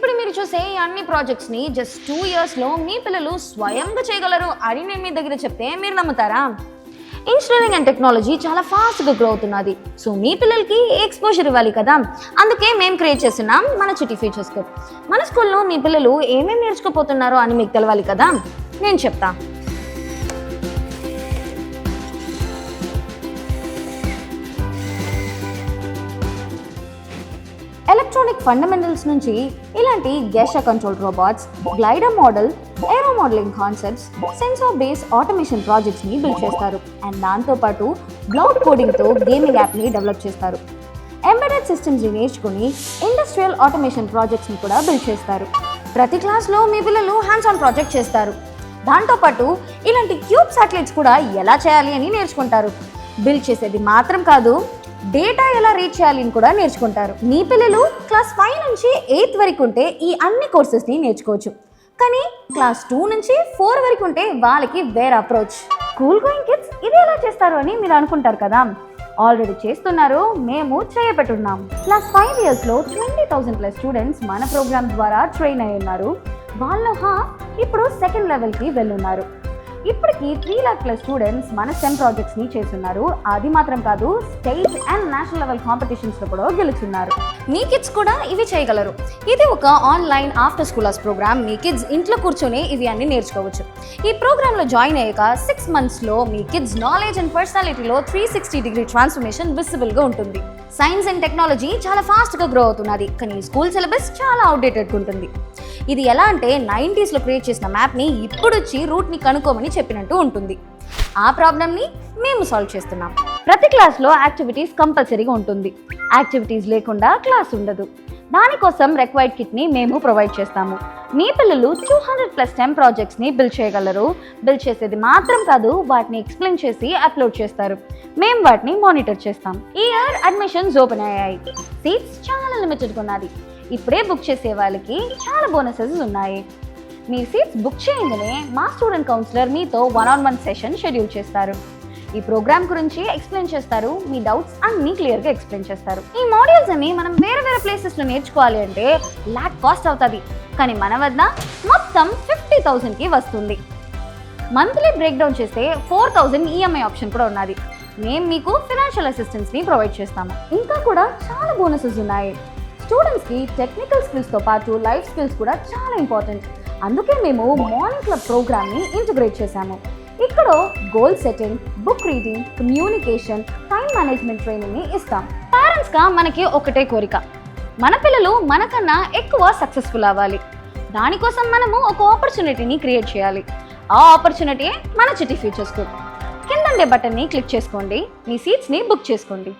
ఇప్పుడు మీరు చూసే ఈ అన్ని ప్రాజెక్ట్స్ని జస్ట్ 2 ఇయర్స్లో మీ పిల్లలు స్వయంగా చేయగలరు అని నేను మీ దగ్గర చెప్తే మీరు నమ్ముతారా? ఇంజనీరింగ్ అండ్ టెక్నాలజీ చాలా ఫాస్ట్గా గ్రో అవుతున్నది. సో మీ పిల్లలకి ఎక్స్పోజర్ ఇవ్వాలి కదా, అందుకే మేము క్రియేట్ చేస్తున్నాం మన చిట్టి ఫ్యూచర్ స్కూల్. మన స్కూల్లో మీ పిల్లలు ఏమేమి నేర్చుకోపోతున్నారో అని మీకు తెలవాలి కదా, నేను చెప్తా. ఎలక్ట్రానిక్ ఫండమెంటల్స్ నుంచి ఇలాంటి gesture control robots, glider model, aeromodelling concepts, sensor based automation ప్రాజెక్ట్స్ని బిల్డ్ చేస్తారు. అండ్ దాంతోపాటు బ్లాక్ కోడింగ్తో గేమింగ్ యాప్ని డెవలప్ చేస్తారు. ఎంబెడెడ్ సిస్టమ్స్ని నేర్చుకుని ఇండస్ట్రియల్ ఆటోమేషన్ ప్రాజెక్ట్స్ని కూడా బిల్డ్ చేస్తారు. ప్రతి క్లాస్లో మీ పిల్లలు హ్యాండ్స్ ఆన్ ప్రాజెక్ట్ చేస్తారు. దాంతోపాటు ఇలాంటి క్యూబ్ శాటిలైట్స్ కూడా ఎలా చేయాలి అని నేర్చుకుంటారు. బిల్డ్ చేసేది మాత్రం కాదు, డేటా ఎలా రీచ్ చేయాలి అని కూడా నేర్చుకుంటారు. మీ పిల్లలు క్లాస్ 5 నుంచి 8 వరకు ఉంటే ఈ అన్ని కోర్సెస్ని నేర్చుకోవచ్చు. కానీ క్లాస్ 2 నుంచి 4 వరకు ఉంటే వాళ్ళకి వేరే అప్రోచ్. స్కూల్ గోయింగ్ కిడ్స్ ఇది ఎలా చేస్తారు అని మీరు అనుకుంటారు కదా, ఆల్రెడీ చేస్తున్నారు, మేము చేయబెట్టున్నాం. క్లాస్ 5 ఇయర్స్లో 20,000+ స్టూడెంట్స్ మన ప్రోగ్రామ్ ద్వారా ట్రైన్ అయి ఉన్నారు. వాళ్ళ ఇప్పుడు సెకండ్ లెవెల్కి వెళ్ళున్నారు. ఇప్పటికి 3 lakh+ స్టూడెంట్స్ మన STEM ప్రాజెక్ట్స్ని చేస్తున్నారు. అది మాత్రం కాదు, స్టేట్ అండ్ నేషనల్ లెవెల్ కాంపిటీషన్స్లో కూడా గెలుచున్నారు. మీ కిడ్స్ కూడా ఇవి చేయగలరు. ఇది ఒక ఆన్లైన్ ఆఫ్టర్ స్కూలర్స్ ప్రోగ్రామ్. మీ కిడ్స్ ఇంట్లో కూర్చొని ఇవి అన్ని నేర్చుకోవచ్చు. ఈ ప్రోగ్రాంలో జాయిన్ అయ్యాక 6 monthsలో మీ కిడ్స్ నాలెడ్జ్ అండ్ పర్సనాలిటీలో 360-degree ట్రాన్స్ఫర్మేషన్ విజిబుల్గా ఉంటుంది. సైన్స్ అండ్ టెక్నాలజీ చాలా ఫాస్ట్గా గ్రో అవుతున్నది, కానీ స్కూల్ సిలబస్ చాలా అవుట్డేటెడ్గా ఉంటుంది. ఇది ఎలా అంటే 90sలో క్రియేట్ చేసిన మ్యాప్ని ఇప్పుడు వచ్చి రూట్ని కనుక్కోమని చెప్పినట్టు ఉంటుంది. ఆ ప్రాబ్లమ్ని మేము సాల్వ్ చేస్తున్నాం. ప్రతి క్లాస్లో యాక్టివిటీస్ కంపల్సరీగా ఉంటుంది. యాక్టివిటీస్ లేకుండా క్లాస్ ఉండదు. దానికోసం రిక్వైర్డ్ కిట్ని మేము ప్రొవైడ్ చేస్తాము. మీ పిల్లలు 200+ STEM ప్రాజెక్ట్స్ని బిల్డ్ చేయగలరు. బిల్డ్ చేసేది మాత్రం కాదు, వాటిని ఎక్స్ప్లెయిన్ చేసి అప్లోడ్ చేస్తారు. మేము వాటిని మానిటర్ చేస్తాం. ఈ ఇయర్ అడ్మిషన్స్ ఓపెన్ అయ్యాయి. సీట్స్ చాలా లిమిటెడ్గా ఉన్నది. ఇప్పుడే బుక్ చేసే వాళ్ళకి చాలా బోనసెస్ ఉన్నాయి. మీ సీట్స్ బుక్ చేయగానే మా స్టూడెంట్ కౌన్సిలర్ మీతో 1-on-1 సెషన్ షెడ్యూల్ చేస్తారు. ఈ ప్రోగ్రామ్ గురించి ఎక్స్ప్లెయిన్ చేస్తారు. మీ డౌట్స్ అన్నీ క్లియర్గా ఎక్స్ప్లెయిన్ చేస్తారు. ఈ మాడ్యూల్స్ అన్ని మనం వేరే ప్లేసెస్లో నేర్చుకోవాలి అంటే లాక్ కాస్ట్ అవుతుంది. కానీ మన వద్ద మొత్తం 50,000కి వస్తుంది. మంత్లీ బ్రేక్ డౌన్ చేస్తే 4,000 ఈఎంఐ ఆప్షన్ కూడా ఉన్నది. మేము మీకు ఫైనాన్షియల్ అసిస్టెన్స్ని ప్రొవైడ్ చేస్తాము. ఇంకా కూడా చాలా బోనసెస్ ఉన్నాయి. స్టూడెంట్స్కి టెక్నికల్ స్కిల్స్తో పాటు లైఫ్ స్కిల్స్ కూడా చాలా ఇంపార్టెంట్. అందుకే మేము మార్నింగ్ క్లబ్ ప్రోగ్రామ్ని ఇంటిగ్రేట్ చేశాము. ఇక్కడ goal setting, book reading, communication, time management ట్రైనింగ్ని ఇస్తాం. పేరెంట్స్గా మనకి ఒకటే కోరిక, మన పిల్లలు మనకన్నా ఎక్కువ సక్సెస్ఫుల్ అవ్వాలి. దానికోసం మనము ఒక ఆపర్చునిటీని క్రియేట్ చేయాలి. ఆ ఆపర్చునిటీ మన చిట్టి ఫ్యూచర్ స్కూల్. కింద బటన్ని క్లిక్ చేసుకోండి, మీ సీట్స్ని బుక్ చేసుకోండి.